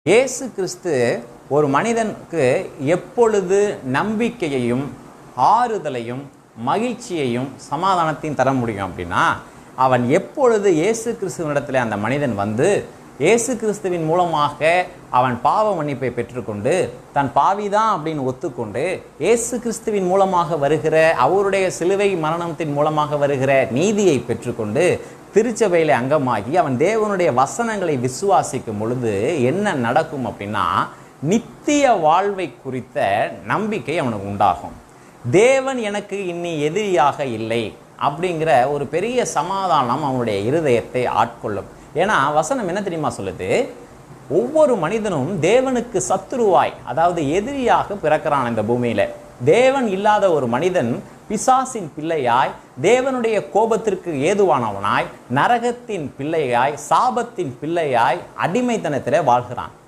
இயேசு கிறிஸ்து ஒரு மனிதனுக்கு எப்பொழுது நம்பிக்கையையும் ஆறுதலையும் மகிழ்ச்சியையும் சமாதானத்தையும் தர முடியும் அப்படின்னா, அவன் எப்பொழுது இயேசு கிறிஸ்துவனிடத்தில் அந்த மனிதன் வந்து இயேசு கிறிஸ்துவின் மூலமாக அவன் பாவ மன்னிப்பை பெற்றுக்கொண்டு தன் பாவிதான் அப்படின்னு ஒத்துக்கொண்டு இயேசு கிறிஸ்துவின் மூலமாக வருகிற அவருடைய சிலுவை மரணத்தின் மூலமாக வருகிற நீதியை பெற்றுக்கொண்டு திருச்சபையில அங்கமாகி அவன் தேவனுடைய வசனங்களை விசுவாசிக்கும் பொழுது என்ன நடக்கும் அப்படின்னா, நித்திய வாழ்வை குறித்த நம்பிக்கை அவனுக்கு உண்டாகும். தேவன் எனக்கு இனி எதிரியாக இல்லை அப்படிங்கிற ஒரு பெரிய சமாதானம் அவனுடைய இருதயத்தை ஆட்கொள்ளும். ஏன்னா வசனம் என்ன தெரியுமா சொல்லுது? ஒவ்வொரு மனிதனும் தேவனுக்கு சத்துருவாய், அதாவது எதிரியாக பிறக்கிறான் இந்த பூமியில. தேவன் இல்லாத ஒரு மனிதன் பிசாசின் பிள்ளையாய், தேவனுடைய கோபத்திற்கு ஏதுவானவனாய், நரகத்தின் பிள்ளையாய், சாபத்தின் பிள்ளையாய், அடிமைத்தனத்திலே வாழ்கிறான்.